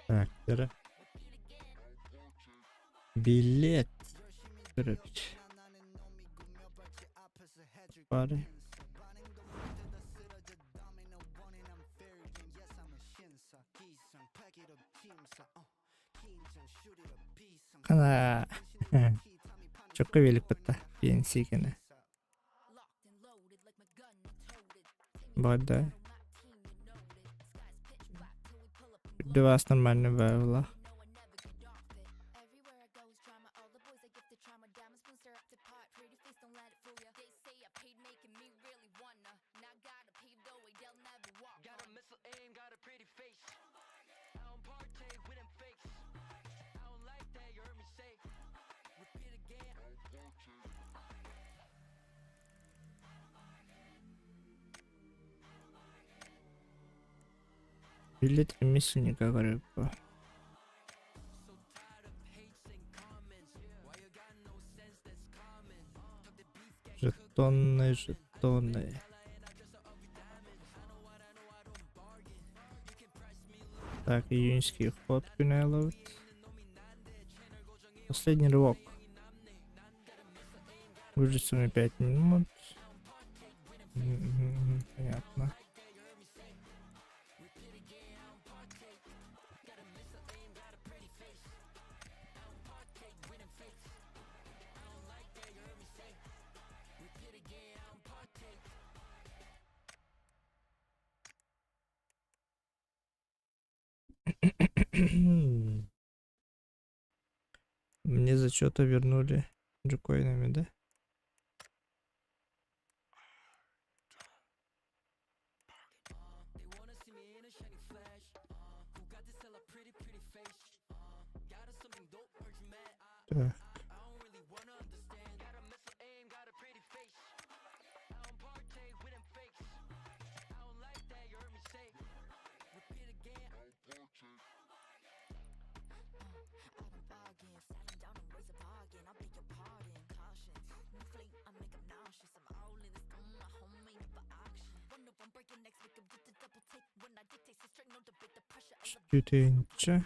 Так, билет. Короче. Пары. Ана. Çok велик бітті. Пенсия екені. Бада. Для вас нормально было. Билет ремесленника рыбка. Жетоны. Так, июньский ход ловит. Последний рывок. Выжить на 5 минут. Понятно. Мне зачета вернули джокоинами, да? Так. Четыре.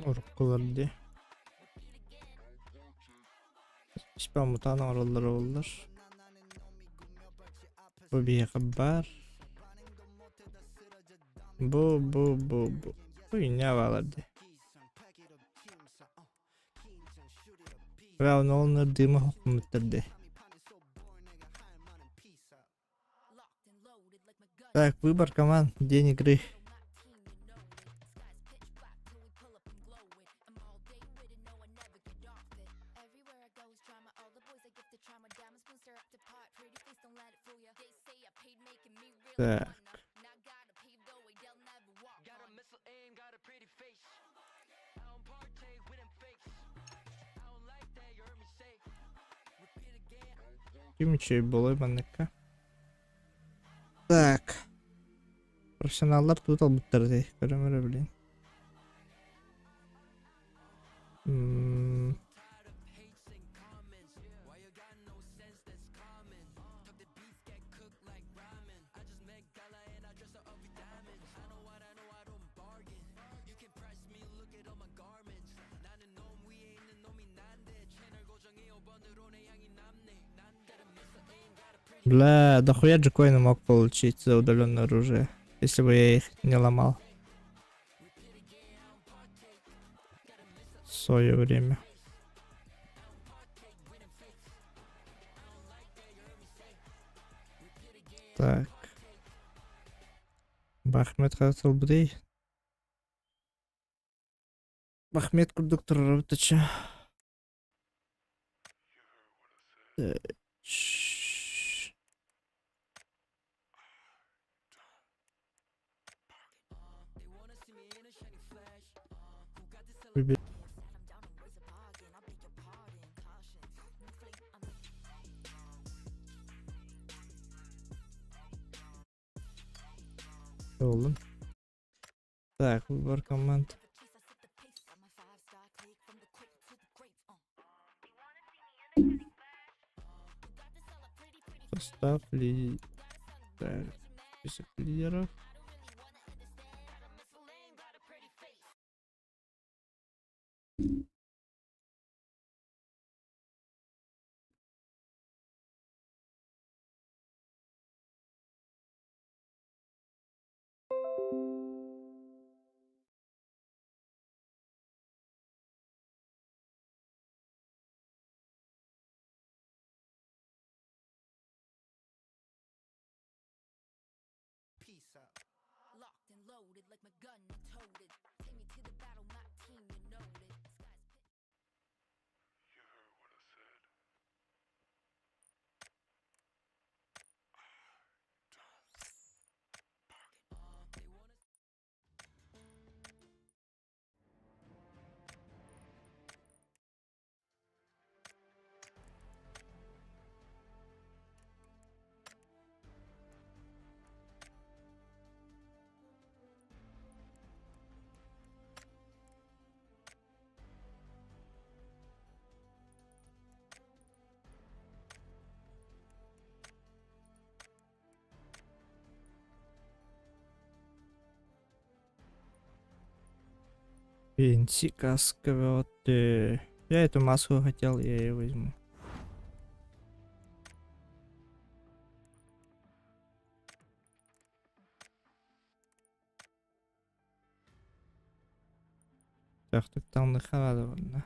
Orukkulardı. İşte mutan oralar olur. Bu bir haber. Bu. Bu ne vardı? Ve onu onlardığımı hukum ettirdi. Так, выбор команд, день игры. Так. Kimçi болой бандыкка. Так. Профессионалдар тут албыттарды. Көрөмөрө билейин. Бля, дохуя джекоина мог получить за удаленное оружие, если бы я их не ломал в свое время. Так. Бахмет хотел бы. Бахмет кондуктор работача. выбор команд. Состав лидер. Список лидеров. Locked and loaded like my gun and toted. Take me to the battle, my team, you know it. You heard what I said. Пенси, касковые. Вот, я эту маску хотел, я ее возьму. Так, тут там нахара довольно.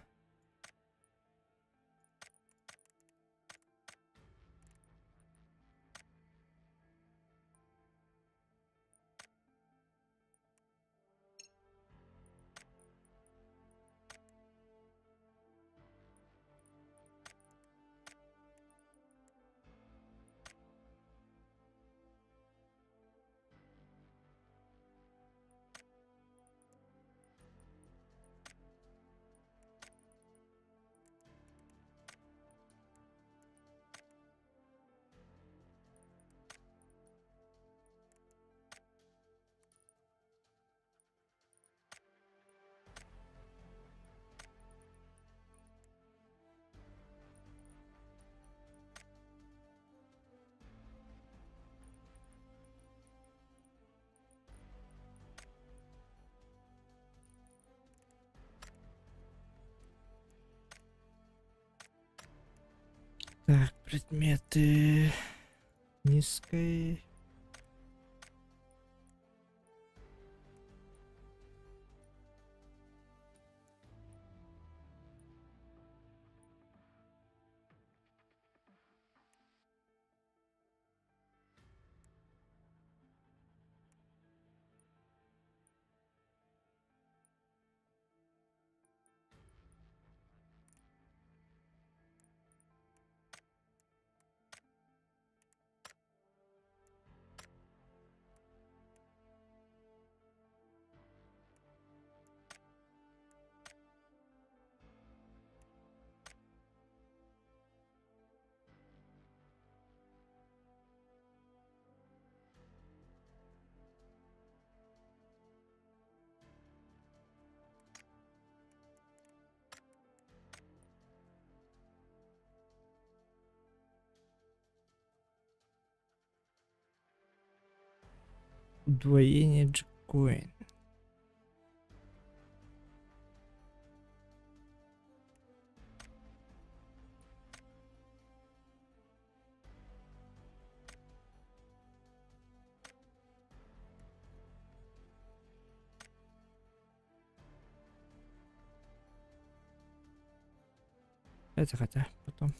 Так, предметы низкой. Удвоение джекоин. Это хотя потом.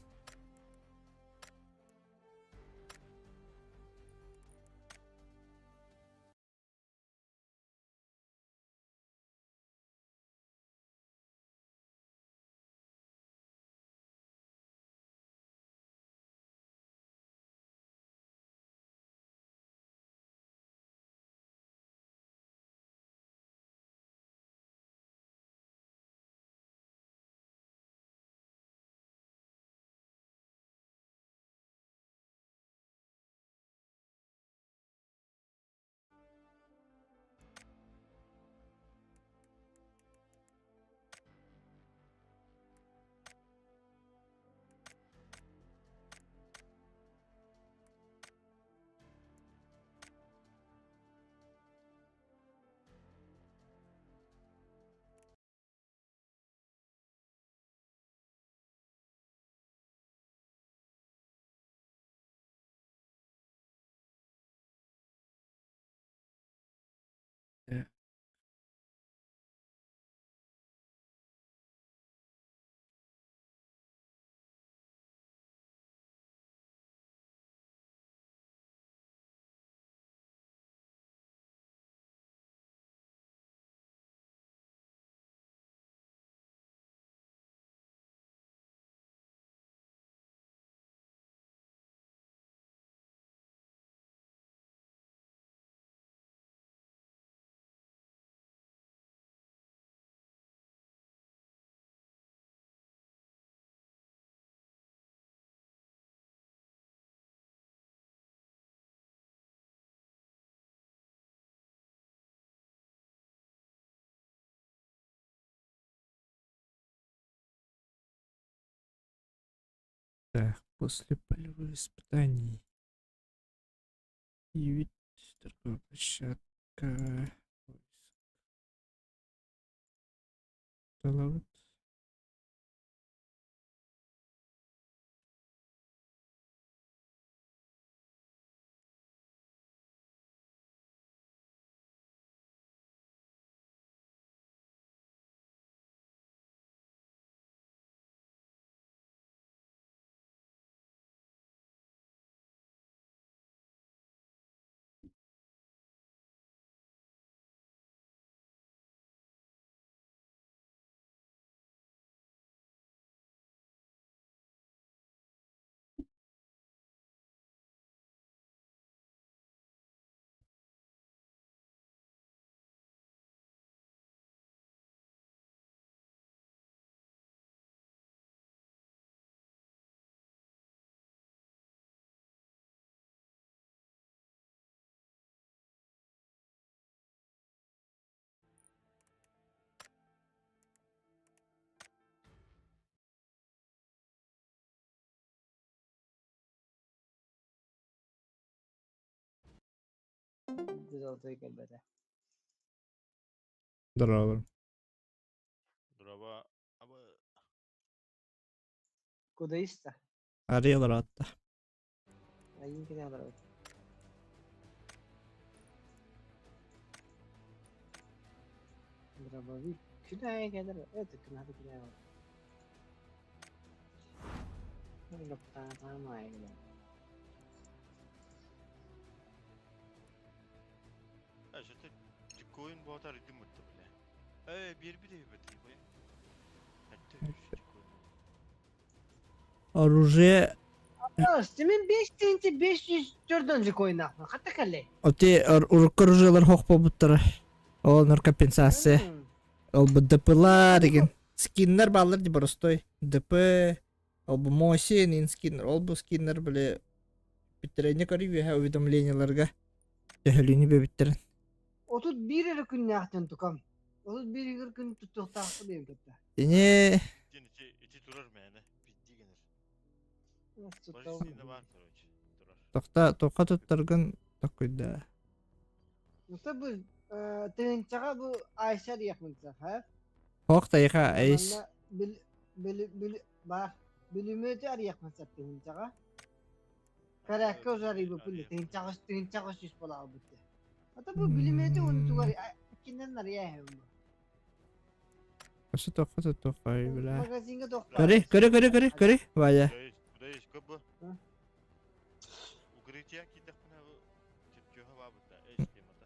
Так, после полевых испытаний. И вид торговая площадка. Талават. Здорово. Duraba ama Куда есть-то? Арел Ратта. А не надо. Дробовик. Куда kadar? Это куда куда. Ну, tamam ya. işte koyun bu atar idim muhtemelen. Bir de bir koyun. Hatta koyun. Оружие. Steam'in 5 tane 504. koyun Hatta kalle. Оти оружиялар хох болбуттар. Олар компенсация. Ол бу ДПлар деген скиннер баллар ди простой. ДП. Ол бу Мосин ин скиннер. Ол бу скиннер биле биттерене көрүп я уведомленияларга. Töhөлүнү бебиттерин. 31 gün yaktın tukam. 31 gün tuttuk tahtı diyeyim kötü. Эне İçi durur mu yani? Bitti gelir. Nasıl Barış tutalım? içinde var içi. Durar. тока туттарган такойда. Mesela bu tığıncağa bu Ayşer yakınca ha? Хох тайга айс. Zamanla bak bölümü de arayak mesela tığıncağa. Karakter uzarı bu pili tığıncağa süs bala bu. Hatta bu bölümü de onu tuvar kinden araya hem. Ошо тока тукай била. Magazinga doktor. Көрө. Вая. Burayı iş kapı. Hı? Укрытие кидек бuna bu. Tüpçüğe var burada. Eş kemata.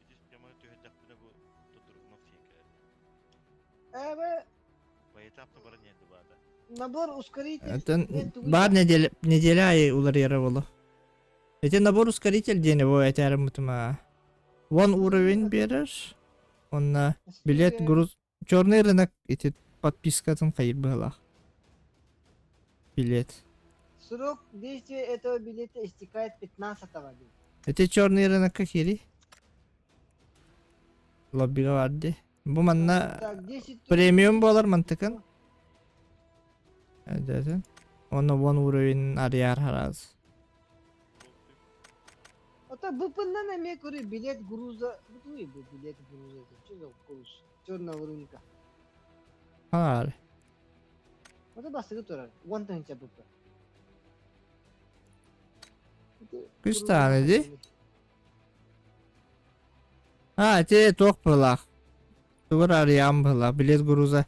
İçi kemata tühedek buna bu. Tutturulmak fikir. Evet. Bu etapta bana neydi bu arada? Nabor ускоритель. Это бар неделя и улар яравало. Это набор ускоритель день его этярым мутма. Вон уровень берешь. Он на билет груз. Черный рынок эти подпискатын кайыр была. Билет. Срок действия этого билета истекает 15-го. Это черный рынок какие? Лоббига варды. Бу манна Так, 10 премиум болар мантыкын. Evet. Onu вон уровень арияр хараз. Это выпадна мне кури билет груза. Bu билет груза. Что за груз? Черного рынка. Har. Это басты турар. Вон тан чабып. Kaç taneydi? Ha, te tok bırak. Tuvar arayan bırak. Bilet gruza.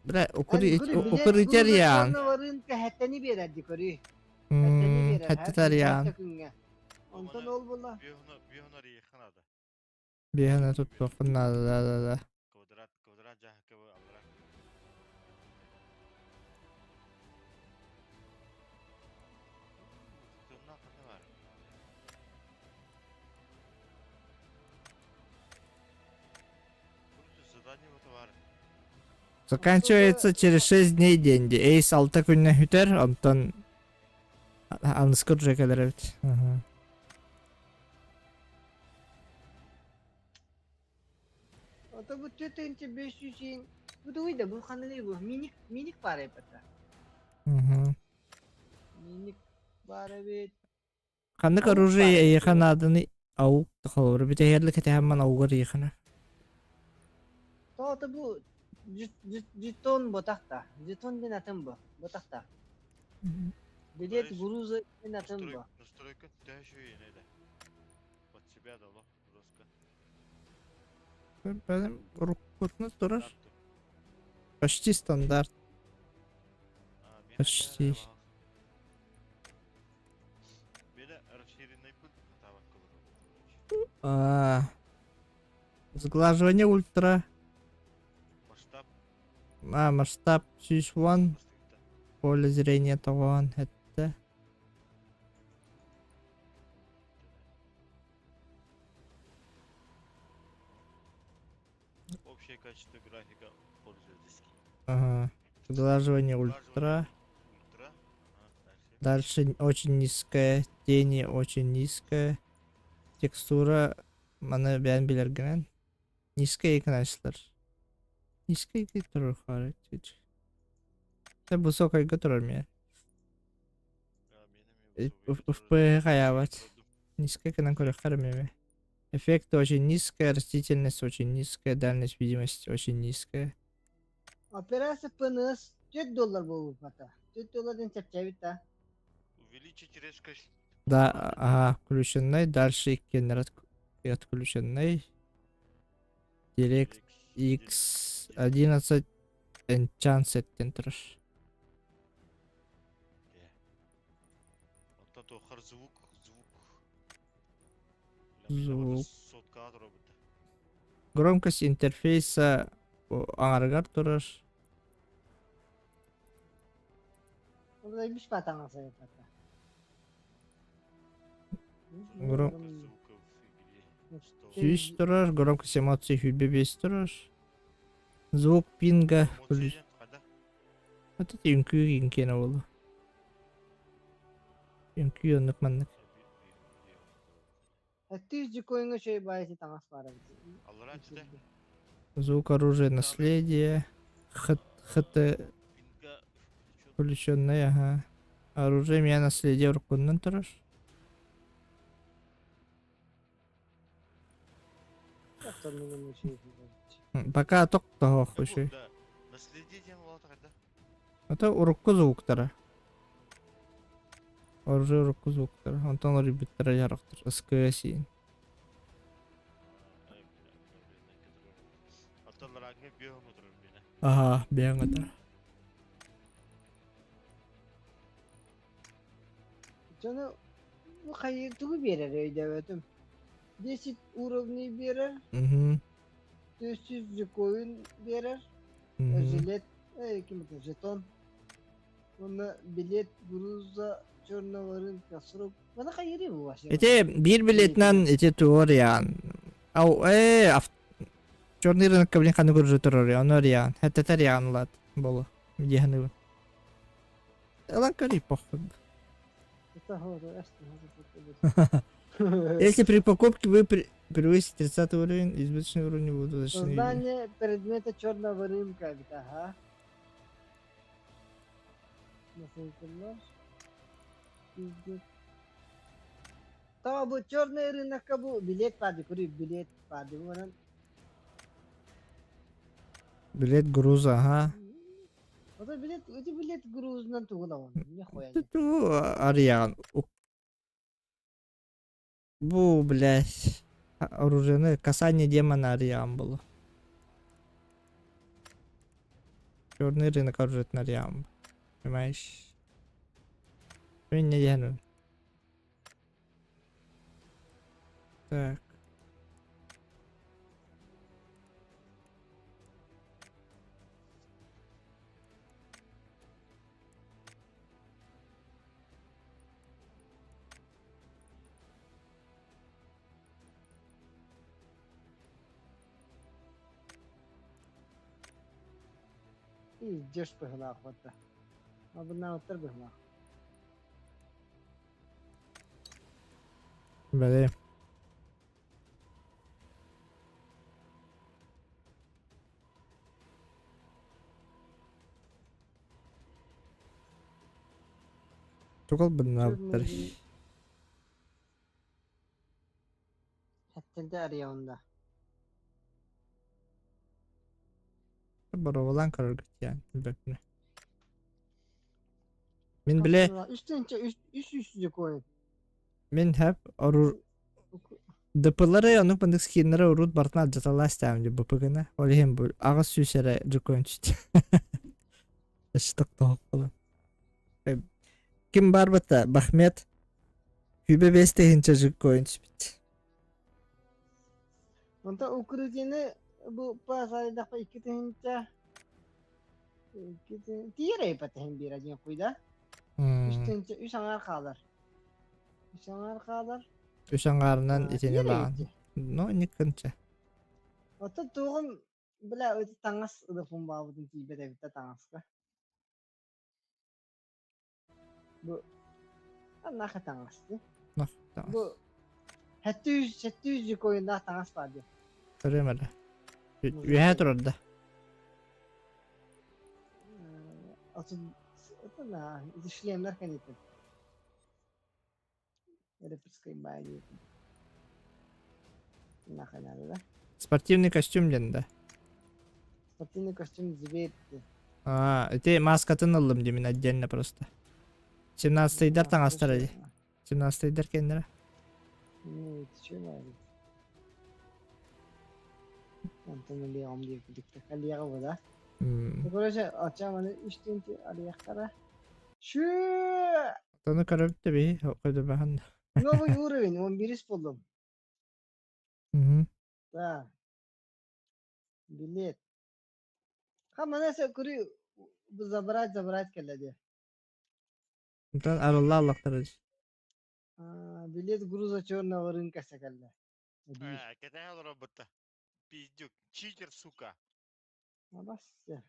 Bırak okur iter yan. Черного рынка хаттани берди кури. Hatta tar yan. Ondan ol bulla. Bir honor iyi kanada. Bir hana tut bakın da. Kvadrat cahke bu avrak. Sonuna kadar var. Burası zadание вот var. Заканчивается через 6 дней деньги. Эйс 6 күнне хүтер, онтон анскыр жекелер бит. Это bu tütünçe 500'in Bu da uydu bu kanı bu. Minik var hep hatta. Угу. Minik var evet. Kandık Avuk оружие бар, яхан адыны аук тахалыр. Бите херлик ете хамман аугар яхана. To'g'ri bu jeton botakta. Jeton den atım bu. Botakta. Bilet Знаешь, guruzu den atım bu. Настройка даже и не да. Под себя дало жестко. Benim rukutunu durur. Стандарт. Почти стандарт. Почти. Беда расширенный пульт таваккал. Сглаживание ультра. Масштаб Масштаб 3-1. постоянно. Поле зрения тоган. Это. Общее качество графика пользовательский. Ага. Сглаживание ультра. Ультра. Дальше. Дальше очень низкая. Тени очень низкая. Текстура. Маны бән билергенен. Низкая екен açılır. Низкая екен тұрыр қары. Высокая тұрыр мен. FP хаябат. Низкая екен көрі қары мен. Эффект очень низкая, растительность очень низкая, дальность видимости очень низкая. Operası pınız $4 bu fata. $4 çapçavit ta. Увеличить резкость. Да, ага, включенный. Дальше кеннер отключенный. Direct X11 Enchant Enter. Вот это хар звук. Звук. Сотка робот. Громкость интерфейса аңаргар турар. Orada bir patana sayı fata. Grom- Звуков в игре. Что? 100 турар. Громкость эмоций хүлбе 5 турар. Звук пинга. Эмоции када? Вот это юнкю инкена болу. Юнкю йонлuk маннык. Tüzcü koyunga şey bayisi tamas var. Аллар ачыда. Звук оружия наследие. ХТ Пинга включен. включенный, ага. Оружие меня наследие рукуннан турар. Пока ток того хуши. Да. Наследие лота када? Это урукку звуктары. Оружие урукку звуктары. Онтон ребиттері жарықтыр. СКСин. Аталар аңа биом отырыр мені. Ага, беңатыр. Canı bu hayırtığı verir öyle ötüm. 10 уровней verir. Угу. 400 koyun verir. Jilet, kim bu jeton. Onu bilet, gruza, çornavarın kasırıp. Bana hayırı bu var. Эти bir билетнан эти теориян. Ау, Черный рынок кабин ханы көржі тұрыр, оны риян. Хәтті тариян лад болу. Медианы бұл. Элан кори похуй. Если при покупке вы превысите 30 уровень, избыточный уровень будут уточнены. Создание предмета черного рынка. Ага. Nasıl Tamam bu черный рынок bu bilet vardı kuru bilet vardı onun. Билет груза, ага. O da bilet gruzundan tuğulamam. Ne koyayım? Ту Ариан. Бу, блядь. Оружие, касание демона Ариан было. Черный рынок оружия на Ариан. Понимаешь? Что не делаю? Так. İyi coş bıhla akvatta. Ama bundan otur bıhla. Блин. Tukul bunlar Çok buttara. mezun. Hatta da arıyor onda. Bora olan karargıt yani. Bekle. Min bile Üst üstüce koyun. min hep arur dıpıları onu bandık skinlere urut bartın alcatala istemdi bu pıgını. Olihim bu ağız süsere cıkoyun çıtı. Iştık doğuk falan. Kim var bata? Bahmet. Hübe beste hince cıkoyun çıtı. Onda Ukrayna bu pasayda pa iki tinca. Tiyer ay patahin bir acın kuyda. Üç anar kalır. Üç anar kalır. Üşen karından Tiyer itine ay bağın. bitti. No nikınca. Ota tuğum bila öte tangas ıdıfın babudun tibe de bitti tangas ka. Bu anaka tangastı. No tamam. Bu 700 koyunda tangas vardı. Göremedi. Ühe dururdu. Ota na işlemler kan itin. Repskayım bayağı itin. Naka nerede? Спортивный костюм дende. Спортивный костюм зверь. Это маскатын aldım demin отдельно просто. 17 дар таңастар эди. 17 дар кендера. Ну, это что надо? Антон Леом diye birlikte kalıyor bu da. Böylece açacağım hani 3 tinti alıyaklara. Şu Onu karabit de bir okudu ben. Новый уровень, 11 buldum. Да. Билет. Ama neyse kuru bu zabrat keledi. Bundan Allah Allah tarıcı. Билет груза черного рынка сакалла. Кетая робота. Пиздюк. Читер, сука. Бас ya.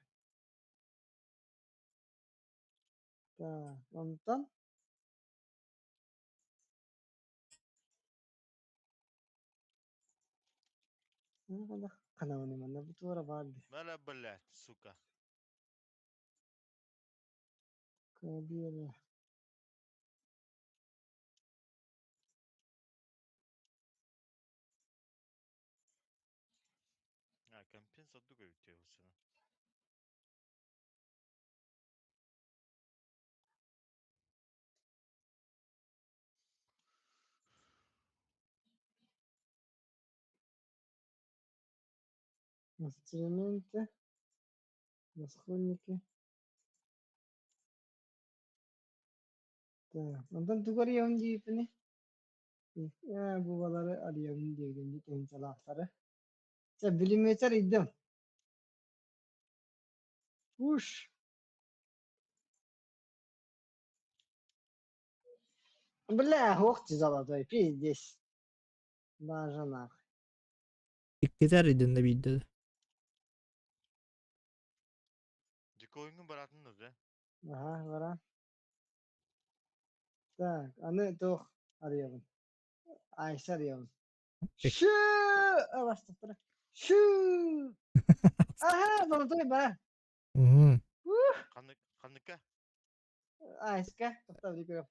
Так, ondan ne kadar kanalını bana bu tura vardı. Мала, блядь, сука. Kabir. Компенсат дуга ütüyor bu sene. Инструменты, расходники. Так, ondan tugar yağın deyipini. Bu baları arayalım diye geldi kendi salakları. Sen bilimeter iddim. Uş. Бля, ох ты золотой, пиздец. Даже нахуй. İktider idinde videoda. Dikoyungun baratın da. Ага, вара. Так, аны тох арayalım. Ayşe arayalım. Peki. Şu. Başta sıra. Şu. Aha, zolotay ba. Kanıka. Ayşe, tohta bir görüyoruz.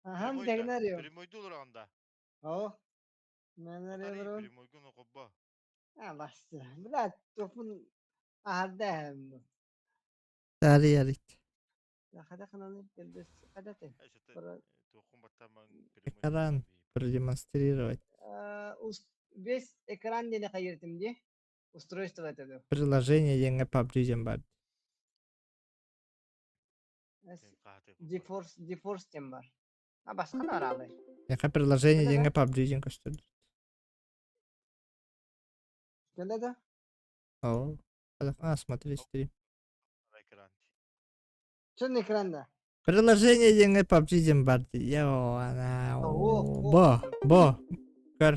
Aha, bir tekne arıyor. Primoydu olur anda. Oh. Ben arıyorum. Primoygun okubba. Ha, başta. Bля, topun ahadem. Tarih yarit. Ya hadi kanalı geldi. Hadi te. Para- Тохум батаман Экран продемонстрировать. Весь экран не hayırdım diye. Устройство это. Приложение еңе PUBG бар. GeForce tem var. Ha başka ne var abi? Яка приложение Öyle еңе mi? PUBG көстөрдү. Öyle de. О. Смотри стрим. Ekrан. Şunun ekranda. Приложение еңе PUBG бар. Yo ana. Бо. Көр.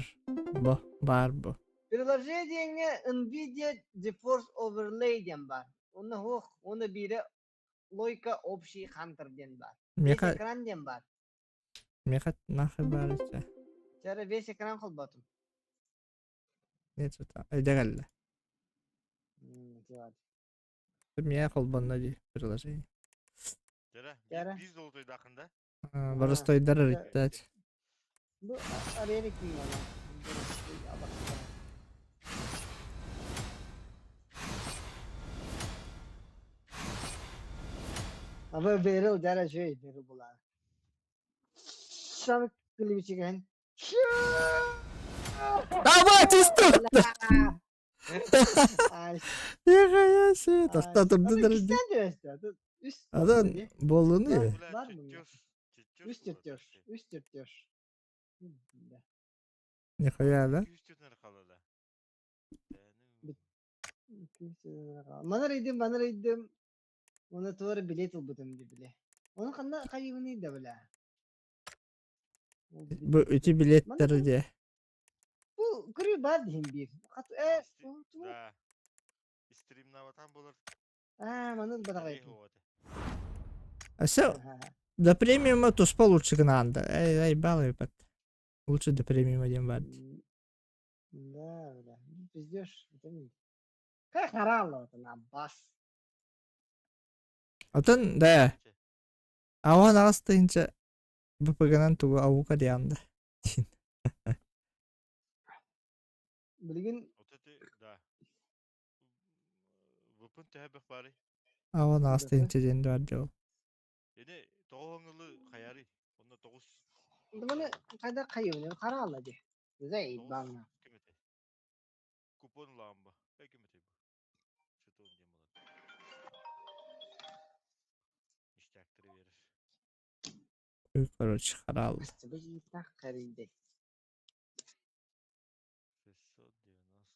Бар бо. Приложение Nvidia GeForce Overlay dem var. Onu biri Loika Opshi Hunter dem var. Весь Мека ekran dem var. нахуй бар. Çare весь ekran kolbatım. Не что-то. Эдегелле. Evet. Меня колбанна ди приложение. Jara, Jara. biz de oldu yakında. Боростойдар ыттать. Bu araya kim bana? Ya bak. Ama Beryl dere şey Beryl bula. Sen klibi çeken. Ама чисто! Ay. Нихуя себе! Тахта турду Ama дерди. ikisinden de üstü. Üst. Адан болуну Var. ya. Var Бля, mı ya? чертёж. Üst yırtıyor. Üst yırtıyor. Нихуя да? 200 тенер қалады. Mana reydim. Ona tuvarı bilet olbudum bile. Onun kanında kaybını da bile. Bu ütü biletleri diye. Bu kırı var diyeyim bir. Да. Стримнаватан болар. Manın bana Эй, kaydı. вот. Аса до премиума туспа лучше надо. Эй, балуй пат. Лучше до премиума дем бар. Да, да. Пиздешь. Как орало это на бас. Атын да. Аван астынча БПГнан тугу авука диянда. Bilgin Вот это, да. Выпын тәбек бары. Аван астынча денди бар жол. Эне тоғыңылы қаяри. Онда 9 bunu kada kayıyor. Karala di. Zey bana. кемете. Купон ламба. Кемете bu. Что-то он дем болады. Ништяктыры берер. Короче, харал. Bir tak karıydı. 690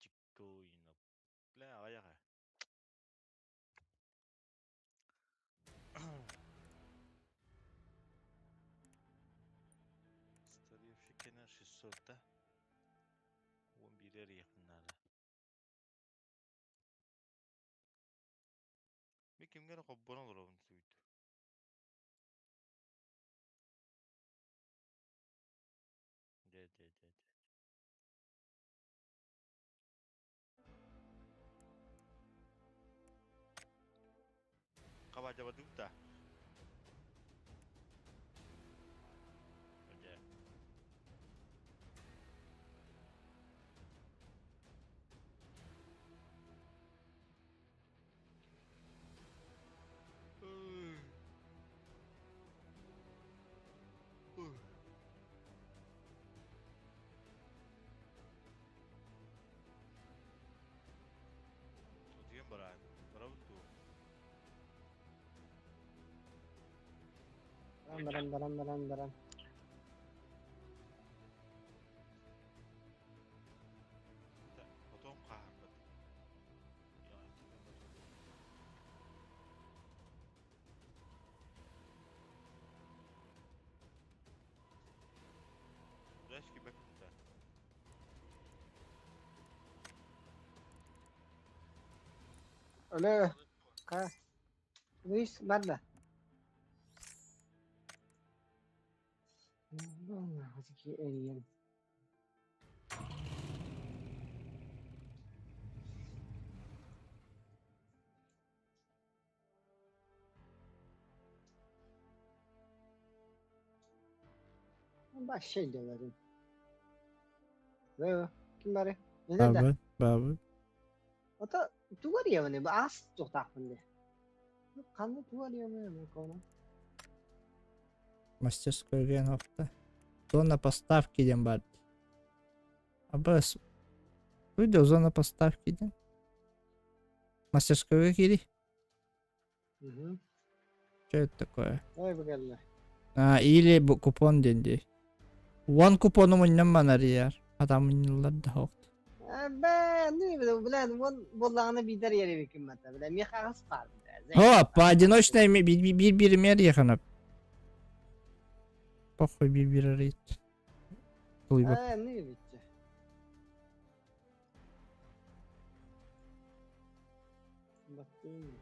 чиккоинов. Бля, аяға. Старевший кенер 600 да. 11'er yakınlarda. Bir kimgene kobbon olur onu söyledi. De. Kabaca badık da. Önce. Diyen bara. Bara bu. Daran. Потом kahraman. Yani Reski bekle. Öyle. Ka. Luis nerede? Hadi eriyelim. Baş şey de verin. Ve kim bari? Neden de? Babı. O da tuvar ya ne? Az çok takındı. Kanlı tuvar ya ne konu? Мастерской ген hafta. Зона поставки дем бар. Абас. Выйдел зона поставки дем. Мастерскойга кири. Hı. Что это такое? Vay be geldi. Или купон денди. One купону мыннан манар яр. Адамын yıllar da hoqt. Ben ne bileyim bilen bollağını bir der yere hükümete bilen mi kağıt var. Хоп, по одиночной bir мер yakınıp. Похуй bir arayıt. Kılıyıp. Ne bitti? Bakayım.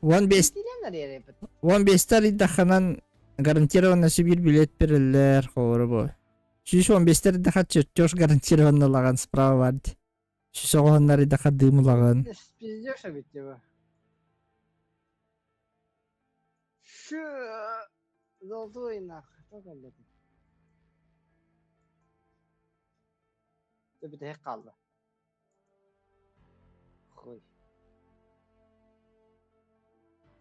15 Dilemler yere yapıp. 15'ler iddahanan гарантированно bir bilet verirler doğru bu. Şu 15'ler iddaha çöş гарантированно лаган справа vardı. Şu soğanlar iddaha dımılagan. Bizce bitti bu. Şu Zoltu oynak. Çok elledim. Bir tek kaldı. Koy.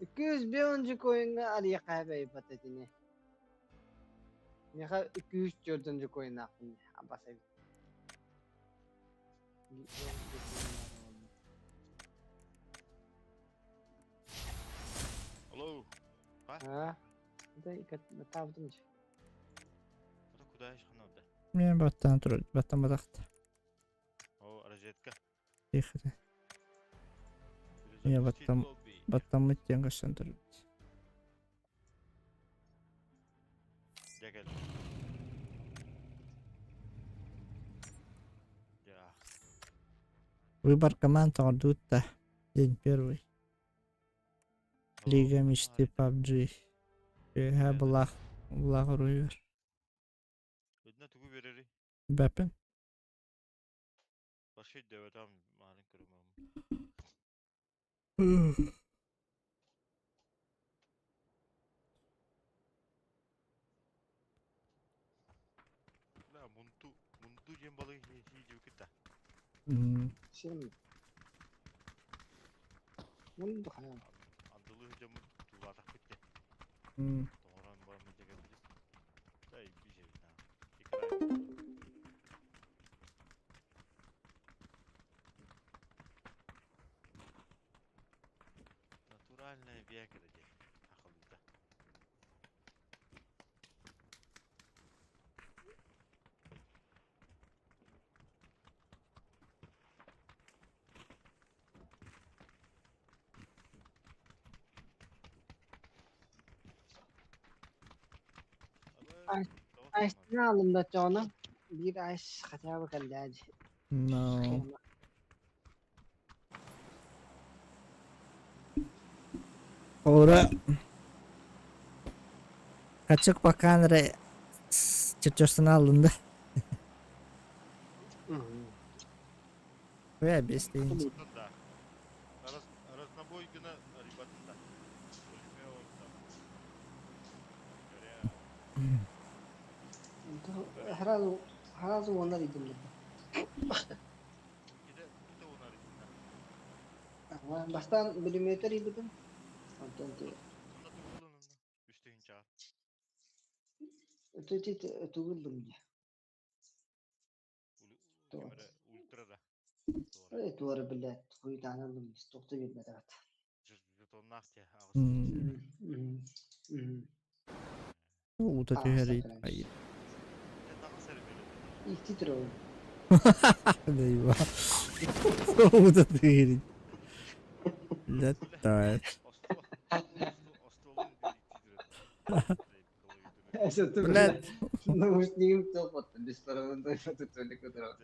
200 bir önceki oyunda araya kaybeyip patatini. Ne kadar 200 dördüncü oyun aklımda. Basayım. Alo. Ha? Da ikat tavdım. Ota kudaya çıkın orada. Men battan turadi, battan badaqti. O arajetka. Dehdi. Ya battan mitten qasan turadi. Gel. Ya. Выбор команд Ордута. День первый. Лига мечты PUBG. Блах Руйвер. Ödüne tugu veriri. Бәпін. Başka dövet am malin kırmam. La muntu jem balığı hiç yok ita. Şimdi. Bunu da hayal. Andalı hocam tuvatak bitti. Hmm. Doğran bana mı çekebilir? Dayı bir şey daha. İkrar. Натуральная века dedi. Akıllıda. Ay, Aşkını aldım da canım. Bir aş kaçar bakalım hadi. No. Ora kaçık bakan re çırçırsını alındı. Ve besleyince. Bunda. Arasına boy güne ribatında. Ölmeye orta. Göre ya. Herhalde onlar idim. Bir de onlar içinde. Ama baştan bilimetre idim. Ondan diye. Bunda tuğulunun da. Üstün çağ. Öteki tuğuldum diye. Doğru. Kamera ultra da. Doğru. Evet doğru bile. Tuğuyu da anladım. Stokta girmedi evet. Jeton nakti. Ağız. O da tüyeri. Hayır. Ne daha sarı böyle. İlk titre oyun. Eyvah. O da tüyeri. Latta. Eso tú. Блядь. No muslim to без парамонта это только куда.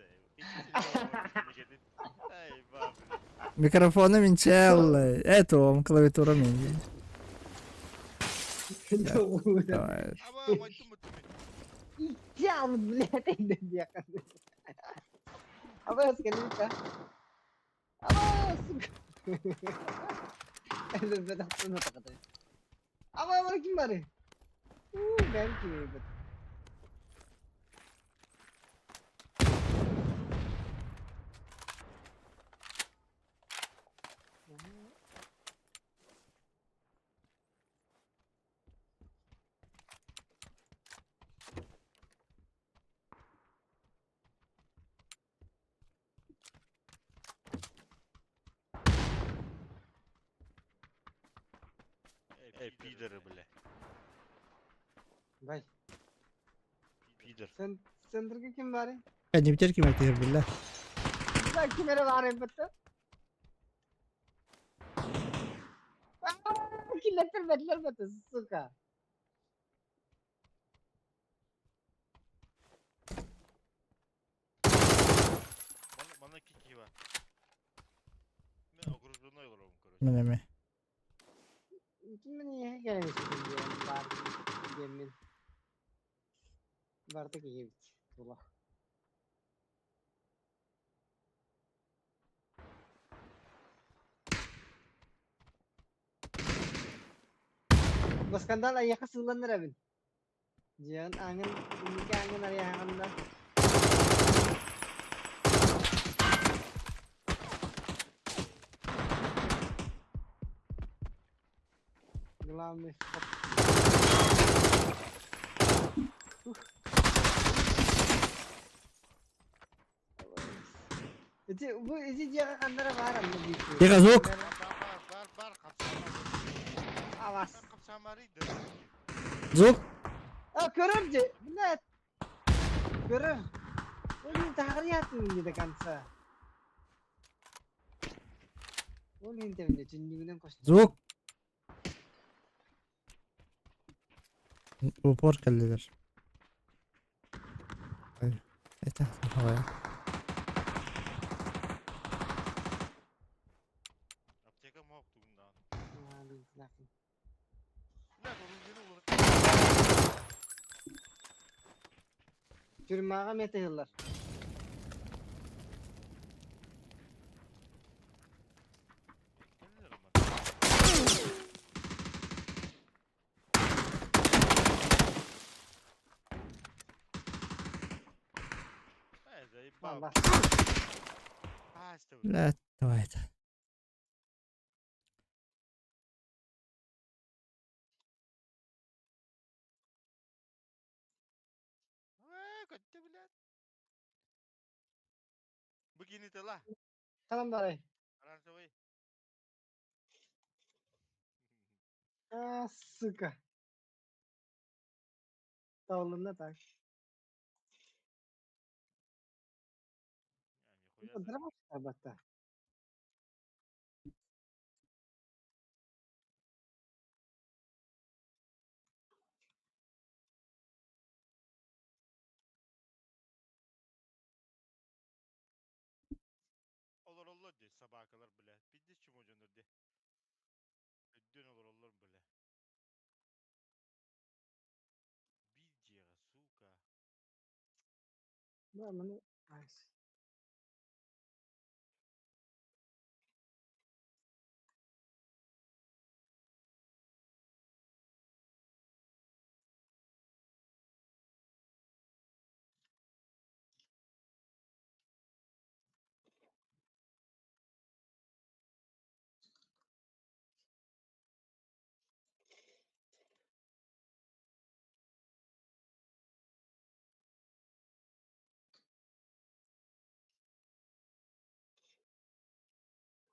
Ey bab. Микрофоном инчел. Это клавиатура меньше. Давай. Ama maytum mutum. Ya блядь, это dia kan. Apa sekali kita? Apa suka? Ada bedak tuh kata. Apa kim bari? Ben kim? Ey Peter bile. Bay. Peter. Sen kim bari? Hadi bitir ki Mete billah. Sen kimere bari betul? Killer betul suka. Bana kiki var. Ben okuruzluğuna yolurum kurucu. Meneme. Kim niye gelmiş diye var yemin. Vardı ki gibi. Tula. Bu skandal ayakta sığlanır evin. Diyan, angin, hindi ka angin nariyahan na. Gelame. Bu izi dia kanlara var ama bir. Dika zuk. Bar kapsamar. Awas. Bar kapsamarıydı. Zuk. Görür ce. Millet. Görür. Onun tahriyatı gibi de kansa. Onun hintevinde çünküden koştu. Zuk. Upor geldiler. Ay. Yeter havaya. Apteka mı oktuğundan? Amin. Lakin. Ne onun yeni olur. Cürmağa mete yıllar. Kendiler ama. Evet, Lan bak. bak. Ha işte bu. لا تويت. Kötü bile. Begini telah. Tamam bari. Aran saway. Suka. Tavlında tak. Yani Bu koyarsan. drama sabata. Olur olur de sabaha kadar bile. Bir de çim hocanır de. Dün olur olur bile. Bir suka. Bu ama ne? Nice.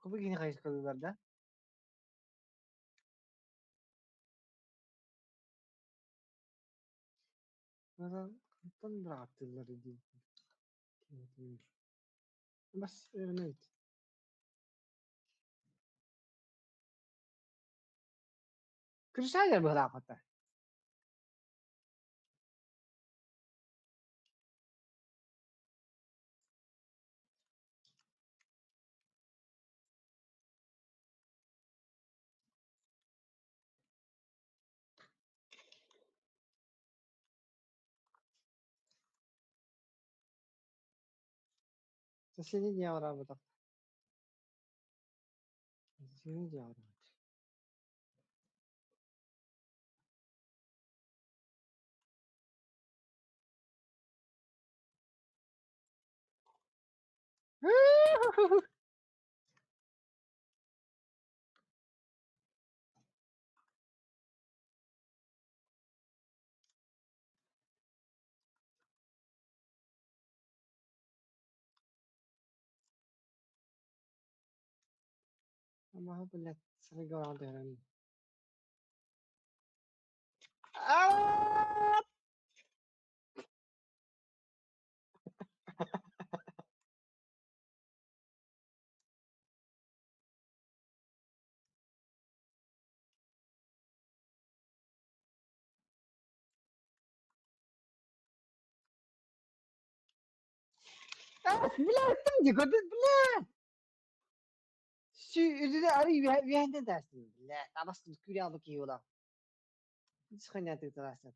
Bu begini kayıt kalıyorlar da. Neden? Kaptan bıraktılar idi. Bas evet. Kırışaylar bu hakikaten. Sesini diye var abi da. Sesini diye var. Ama ha böyle sana göre öğrendim. Bilen sen de gördün bilen. Şu ürünü arayı bir anda dersin. La tabas kürü alıp ki yola. Hiç kıymetli tutarsın.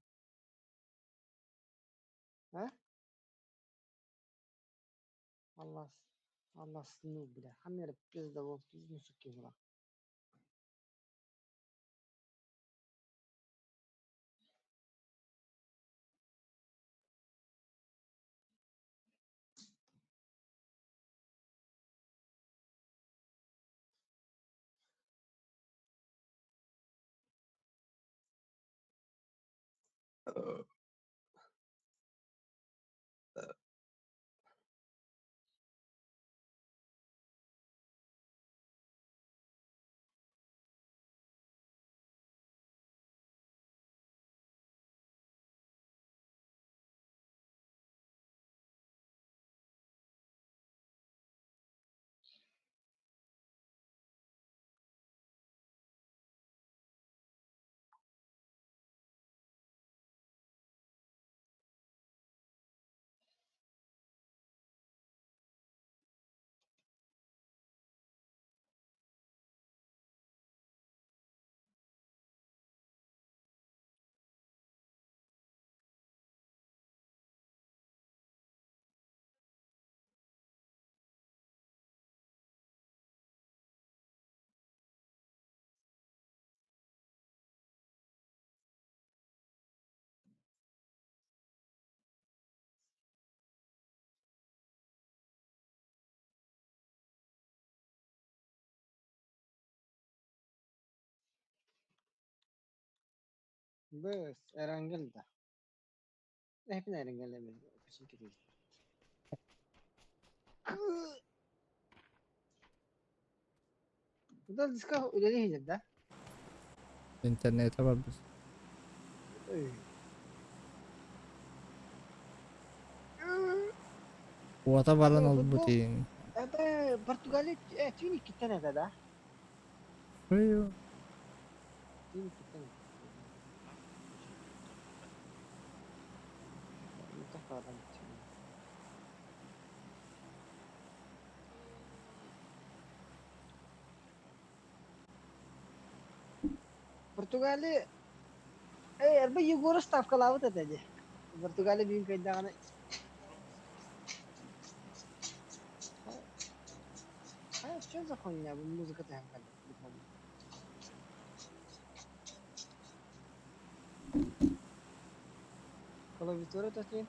Ha? Allah Allah sını bile. Hamere biz de bu biz musuk ki yola. Bes, Erangel da. Hep Erangel'e mi? Kaçın kedi. Bu da diska öyle değil de. İnternete var biz. Öy. Bu ata baran Ada oldu bu futbol. deyin. Ada Portugal tüyünü kita ne kadar? Uyuyor. Tüyünü kita ne? Mutlaka adam için. Portugal'i erbe Yugoros stavkalavut edece. Portugal'i büyük kaydağını. Ha, что за хуйня? Музыка там Клавиатура точнее.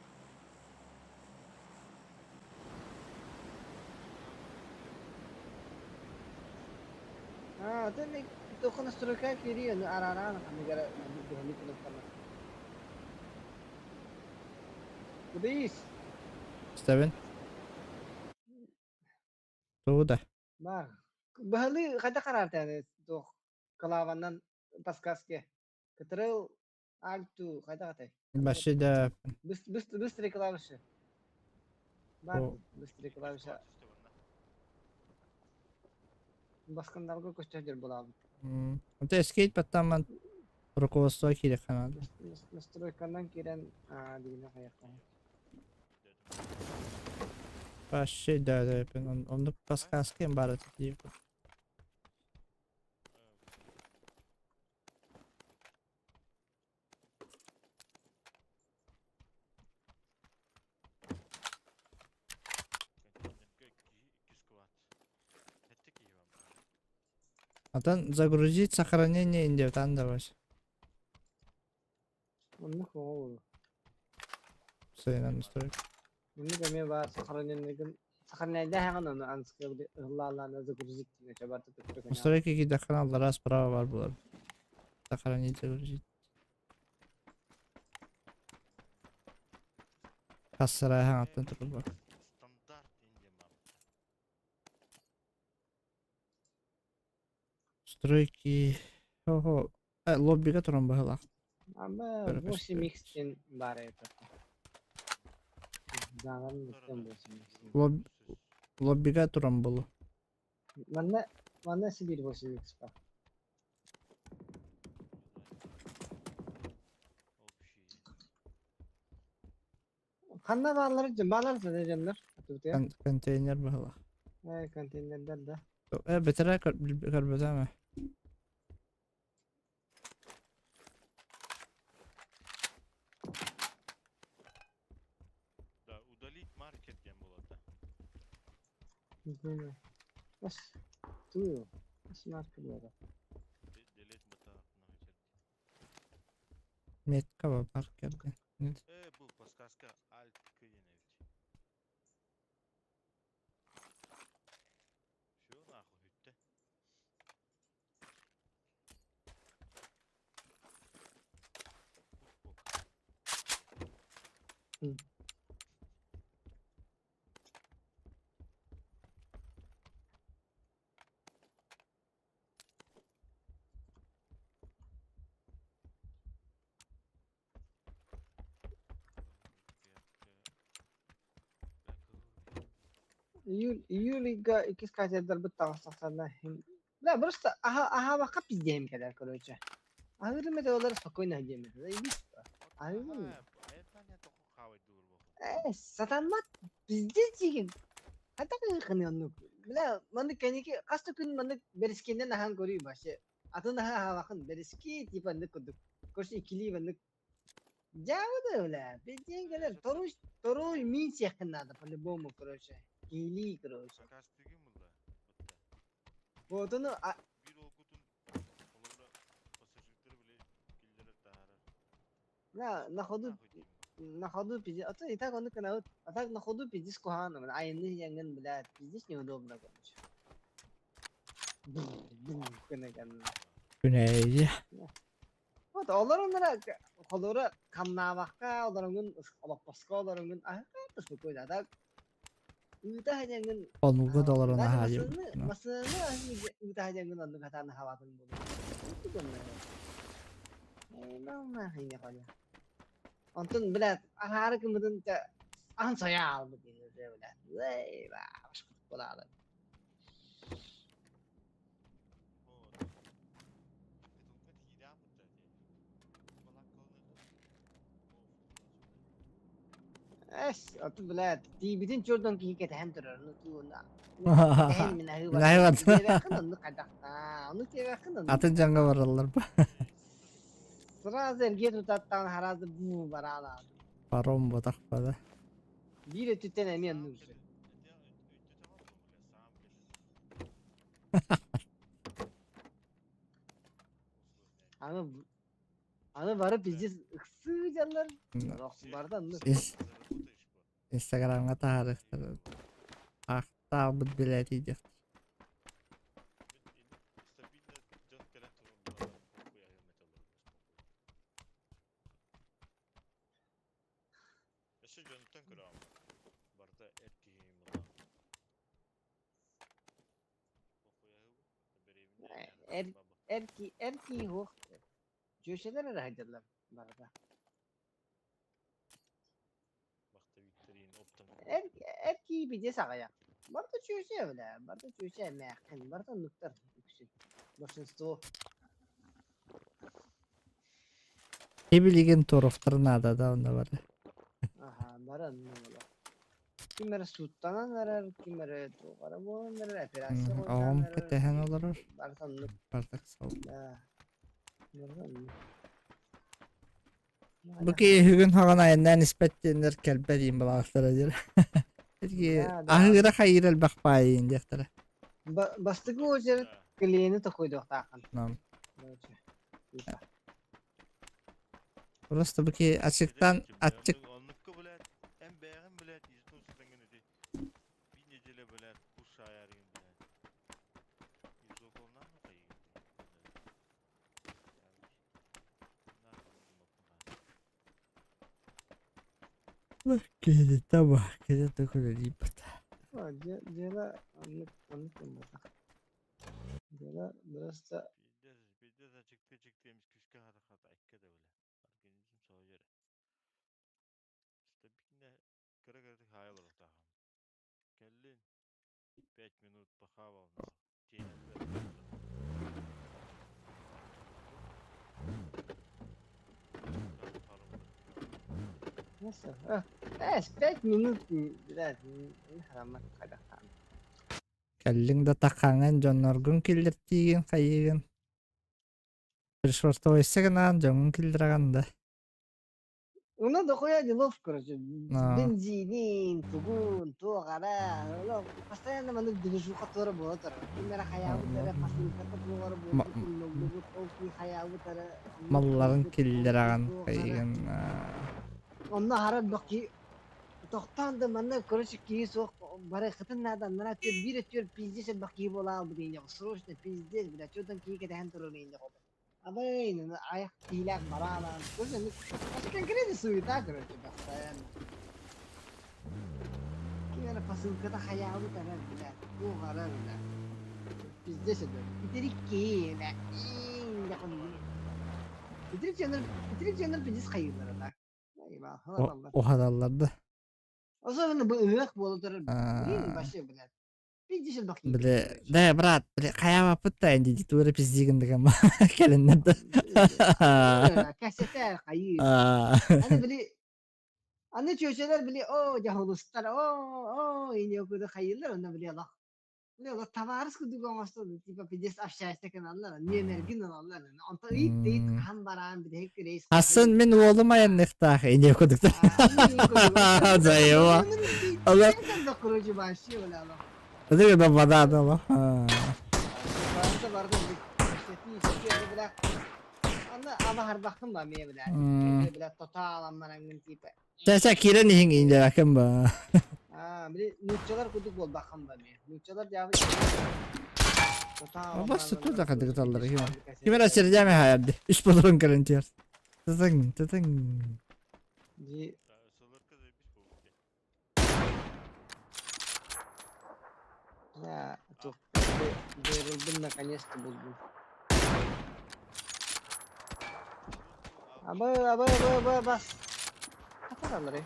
Это не только настройка кири, но арара на камера на духовный кнопка. Кудись? İstemin. Doğu da. Bak. Bahali kada karar tane tuh kelawanan paskaske. Keteril altu kada kata. Başı da. Bыстро клавиши. Бар, O. быстрый клавиша. Баскандалга көчтөр болабы. Это скейт потом man руководство керек канал. Настройкадан кирен дигине каякта. Başı da yapın. Onu paskasken barat diyor. Atan загрузить сохранение индев там давай. Onu ko. Sayılan настройка. Bunu kami var сохранение хаган onu anskabli ыллалана загрузить дине чабарта төкөрөк. Настройки какие-то каналда раз справа var булар. Сохранить загрузить. Кассарай хаңаттан тұрып бак. Стандарт инде мам. Настройки. Ого. Лоббиге турам багыла. Ama Böyle bu başlıyor. mix için bare yapar. Zaten mutluyum bu mix. Лоббиге турам болу. Bana Sibir bu mix var. Kanna bağlar da canlar. Atıyor. Konteyner багыла. Konteynerler de. Betere karбета mı? Да, удалить маркет ген болады. Бас. Туу. Бас маркер var. Delete бутаатына өчөт. Метка var parkerden. Bu подсказка alt кыйыневич. Şu nahı hütte. Июльга ikis kaçerler bu tavsaklarına hem. La просто aha baka pizdeyim kadar короче. Ahırım da onları спокойно hediye mesela. İyi işte. Ahırım mı? Ayetanya toku kavay dur bu. Satanmat bizde değil. Hatta kını onu. Bila manı kaniki kasta kun manı beriskinden ahan koruyor başı. Atın daha havakan beriski tipe ne kuduk. Koşu ikili manı. Jauh da öyle. Bizden kadar toruş minç yakınlarda по-любому короче. Gili короче. Sakaz tügü mü la? Вот onu Bir okutun olara pasajırları bile killere taharar. находу пиздец. А то и так он канал. А так находу пиздец кухана. А ini jangan belat. Pиздец неудобно короче. Kena kan. Güney. Вот Onlar onlara kolora kamnavakka olarının olappaska olarının ahıs bu koyda. Uta hajangın Olmuga dolar ona Zaten hayır. masını uta hajangın andı katana havatın bulu. Bu konuda. Ben hayne kaya. Antun bilet ahar kımdın ta an saya aldı diyor bilet. Vay baş kulalı. Es, atı bilet. Di bütün çordan ki kete durur. Nutuna. Hem minahi var. Minahi var. Yakın onu kadak. Onu yakın onu. Atın canga vararlar. Sıra zerge tutattan harazı bu barala. Parom bodak pada. Bir tüten emin nursu. Ana varıp bizi ıksıcalar. Yok bardan nur. Instagram'a tarihtir. Akta bu bileti diyor. Erki hoş. Köşeler araydılar barda. Erki bize sakaya. Barda köşe öyle. Barda köşe mehkin. Barda nuktar yüksek. Başınızda Ebiligin toroftar nada da onda var. aha, bara numara. Kimere suttanan verer, kimere tuğara boğan verer, operasyon Ağam ketehen olur. Bardan nuk. Bardak sağ ol. Bardan nuk. Bu ki hügün hagan ayından nispetlenir kelbe diyeyim balaklara diyor. Dedi Ya, da- ahıra hayır el bakbayın diyor. Bastığı o yer kliğini de koydu takan. Tamam. Burası da bu ki açıktan açık. Hem beğen bilet yüzde olsun gene bir necele bilet bu şayar gibi bilet. Yüz okuldan mı kayıyor? Bak kedi tamam. Kedi de koyayım. Jela anlık mı? Jela biraz da Bir de çıktığımız küçük hareket akka da böyle. Organizm soğuyor. İşte bir ne kara hayal olur daha. Kellin 5 minut bakava oldu. nasıl? Es 5 minut biraz haramat kadar. Kellin de takangan jonorgun kilirtigen kayıgen. Bir şorta oysa gana jongun kildiraganda. Ona da koyacağız of kurucu. Aa. Benzinin, tugun, tuğara. Oğlum, постоянно mana движуха tora bu tora. Kimlere hayal tora, fasilite tuğara bu. Kimlere bu hayal tora. Malların kildiragan kayıgen. Onda harar baki. Toktan da mana kurucu ki sok. Bara kıtın nadan nara tür bir tür pizdesi baki bola bu deyince. Sıruşta pizdes bile. Çoğdan ki keden turu deyince. Ama yine ayak hilak marala. Kurucu Aşkın kredi suyu da kurucu baksana. Kimlere fasilite hayal tora bile. Bu harar bile. Pizdesi de. Bitirik ki. İyi yakın. Bitirik canım pizdes hayırlar da. Eyvah. Allah. O hadarlarda. O zaman bu ıhık bolu durur. Aa. Değil başı bile. Bir dişil bakayım. Bile de brat bile kaya vapıt da indi ditura pizdigen de ama kelenler de. Kaseter kayı. Aa. Hani bile anne çöşeler bile o cahulustar o ini okudu kayırlar onda bile Allah. Bile Allah tavarız kudu gomasın. Tipa pizdes aşağıya kanallar. Niye mergin olanlar. Anta ilk deyit kan baran bir de hek reis. Hasan ben oğlum ayanlıkta indi okuduk da. Zayıva. Allah. Sen de kurucu başlıyor öyle Allah. Hadi bir babada adam. Vardı vardı bir işte bile. Ama har bakın da meye bile. Bile total ammanın tipe. Sen kira nihin indi bakın ba. Ha bir nutçalar kuduk bol bakın da meye. Nutçalar cevabı. Bas tuttu da kadı gıtalları kim? Kime açıracağım ya hayalde. 3 balon garanti var. Tızın tızın. Ji Sağlar kız etmiş bu. ya çok Берилдим наконец-то buldum. Aba bas. Kapat onları.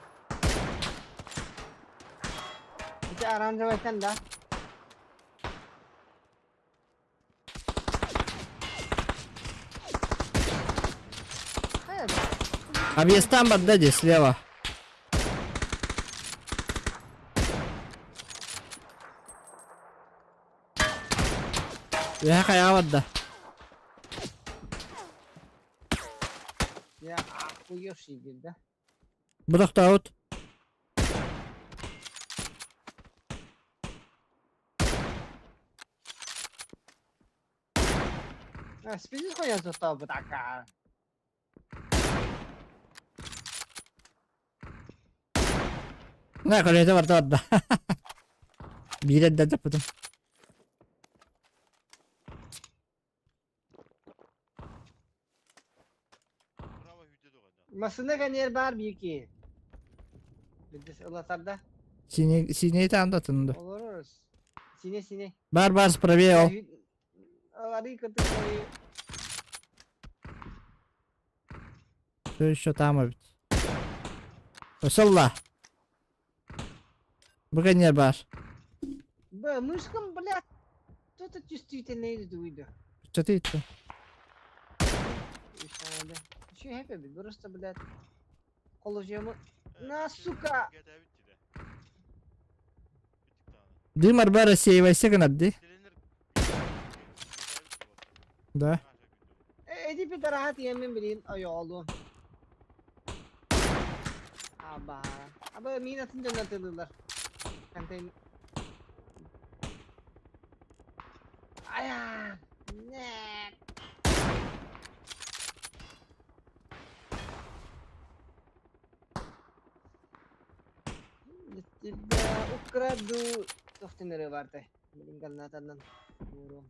İki aranca bakın da. Hayır. Объезд отдайте слева. Я хая отда. Ya koyuyor şekilde. Бұрақта аут. Спиздить koyuyor zaten bu dakika. Не, колете варта отда. Билет да потом. Bravo hüdde de kadar. Masında kanyer var bir iki. Bir de ulatarda. Синий там да тынды. Oluruz. Sine. Бар справее ал. Arayı kötü koyuyor. Все еще там обид. Осалла. Богонер бар. Б, мышкам, блядь. Кто-то чувствительно дuydu. Что ты это? İşte şu hep bir burası блядь. Kolajımı. На, сука! GTA bitti de. Bittik daha. Дымар бар рассеивайся канадды. Silinir. Да. Edip bir de rahat yemin bileyim. Ay oğlum. Aba min atınca atılırlar. Kanten. Aya. Ne? Тебя украду. Собственные варты. Блин, гранатадан. Буром.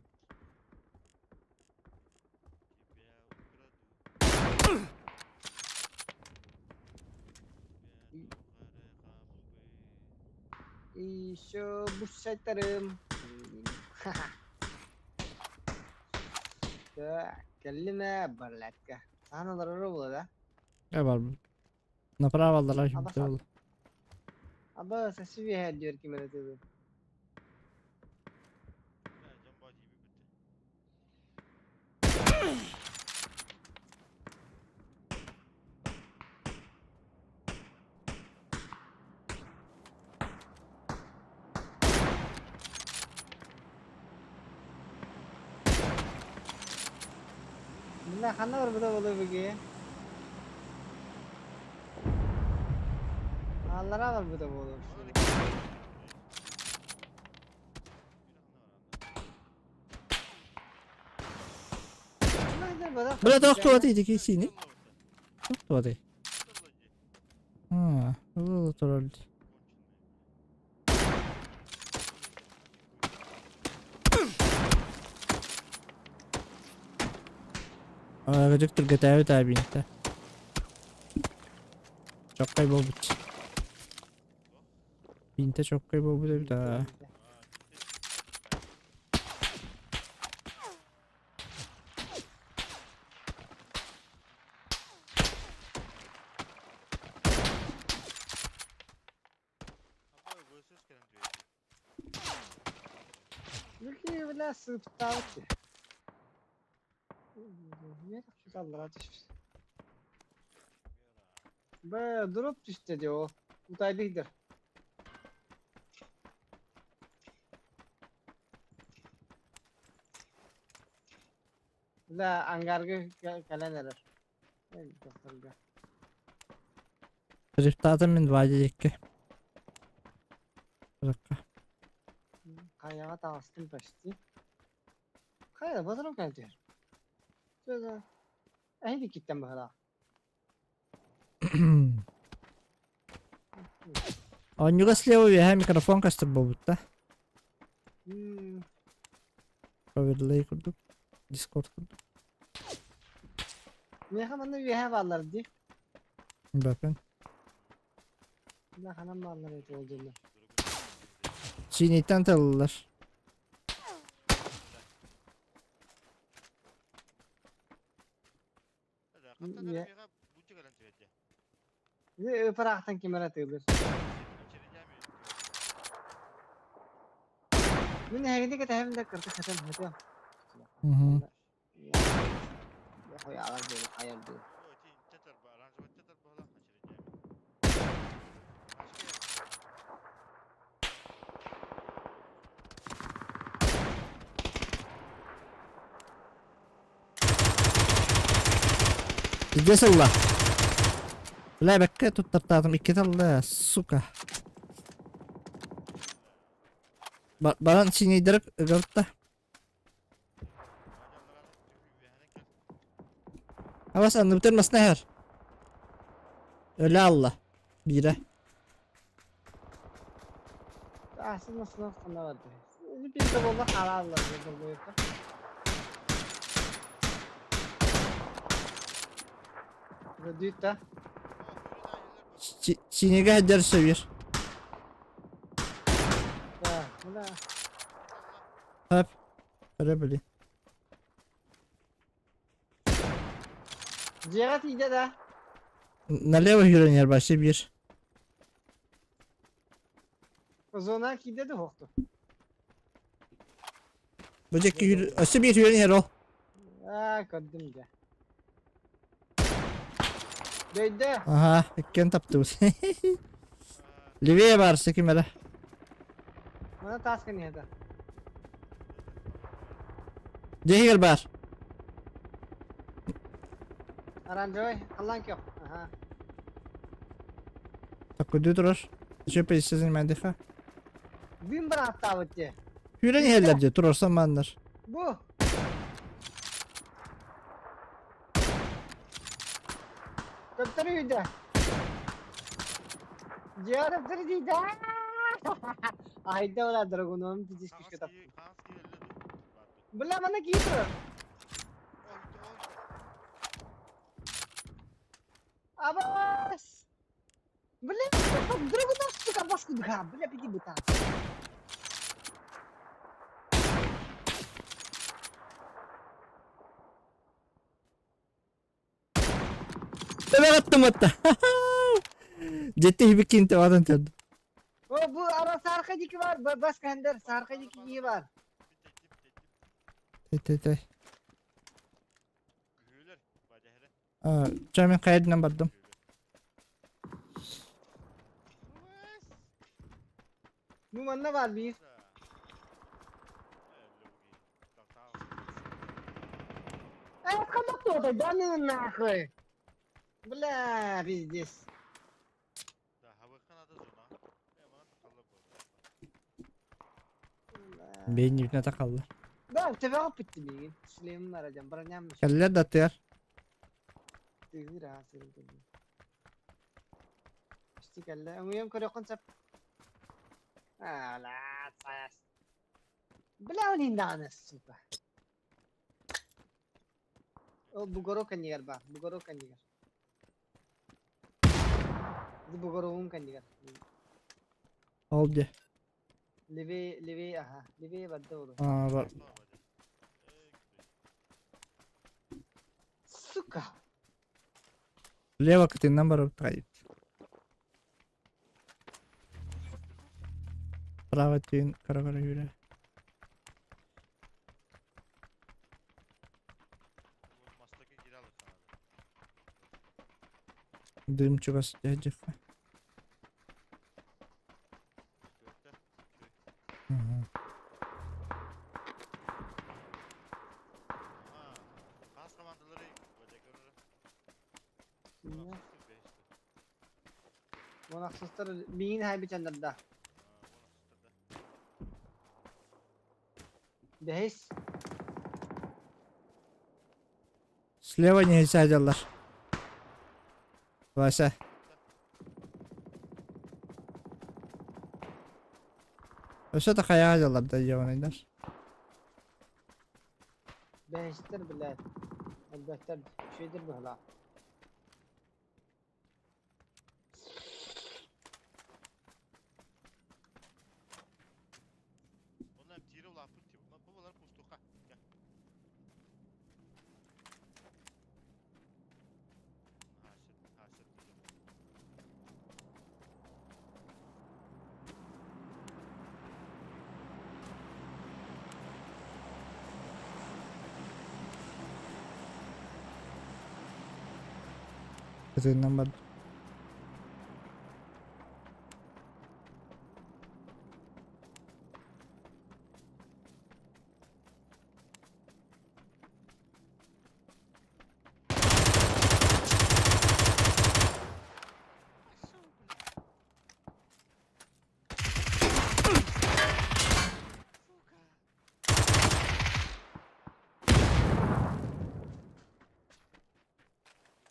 Еще бушайtarım. Так, kelime barlatka. Sanalar araba da. Ne var bu? Направо aldılar Ama şimdi oldu. Aba sesi bir diyor ki bana dedi. Can bacı gibi bitti. Bunlar kanna var burada oluyor bugün. Allah'a var burada oluyor. Бля, да кто ты такие синий? Кто ты? Вот роль. Gıcıktır GTA tabi inte. Çok kaybolmuş. Binte çok kaybolmuş bir daha. Какие, бля, сыпталки. Нет, что-то düştü. Be, drop düştü diyor. Utaydıydır. La angargı kaleneler. Drift atın min vaciyecek. Bir dakika. Kayağa da astım taştı. Kaya bazarım kaldı. Şöyle. Ahidi gittim bahala. Он не слева, я микрофон кастер бобут, да? Overlay kurduk. Discord kurduk. Ne hamanda bir he varlar di. Bakın. Ne hanım varlar et olduğunu. Çiğneyten tanıdılar. Ya. Ne öperaktan kimera tığılır. Bunu hegde kete hem de kırtı katem hete. Hı hı. Ya koyalar böyle hayal diyor. Gideceğiz Allah. Ulan bekle tutturtadım iki tane suka. Bana çiğneydirip gırtta. Ama sen de bitirmesin her. Öyle Allah. Bire. Aslında sınav sana vardı. Bir de baba kararlar bu boyutta. Düt da. Çiğneye hacer seviyor. Da. Bu da. Hep. Öyle böyle. Ciğer iyide de. Nereye bakıyorsun yer başı bir. O zaman iyide de hoktu. Böcek yürü. Aşı bir yürüyen yer ol. Kaddım da. Değdi. Aha. Ekken taptı bu. Liviye var sekim hele. Bana taskı niye de. Cehil var. Aranjoy. Allah'ın yok. Aha. Takı durur. Şöpe istesini ben defa. Bin bir hatta bitti. Yürüyen yerler diyor. Durursan bandır. Bu. Kaptanı yüzde. Ciğer kaptanı yüzde. Ayda ola dragonum diziş kişi tap. Bula bana gitu. Abas. Bula dragon suka bosku dha. Bula pigi buta. Ben attım hatta. Ciddi bir kinti vadan terdi. O bu ara sarkacık var. Bas kender sarkacık iyi var. Te. Çamin kaydına bardım. Bu manna var bir. Evet kamak da orada. Canın nakı. Bula bizdes. Beyin dibine takallar. Ben tebak bitti bir gün. Süleyman arayacağım. Bırakacağım. Keller de atıyor. Tüyü rahatsız edildi. İşte kelle. Umuyum kore konsep. La sayas. Bela unindan suka. O bugoro kan yigar ba. Bugoro kan yigar. Bu bugoro kan yigar. Oldu. Live aha. Live badda oru. Var. Suka. Le vaktinden var kayıt. Pravatın kara yürü. Düm çugas gelecek. Monaksızlar bin hay bir çandırda. Behis. Sleva ne hissediyorlar? Varsa. Öse de hayal alırlar da yavanaylar. Beştir bilet. Elbette şeydir bu hala. Onlar tiri ula pırtı. Babalar pustuka. Gel. Hasır diyeceğim. Kızından bak.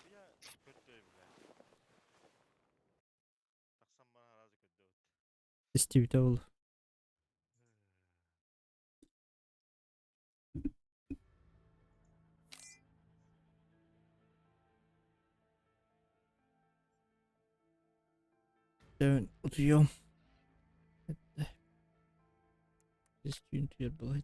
Bu ya kötü bile. Baksan bana razı kötü. Steve Devil. Ben oturuyorum. Eski ünitüyor bu.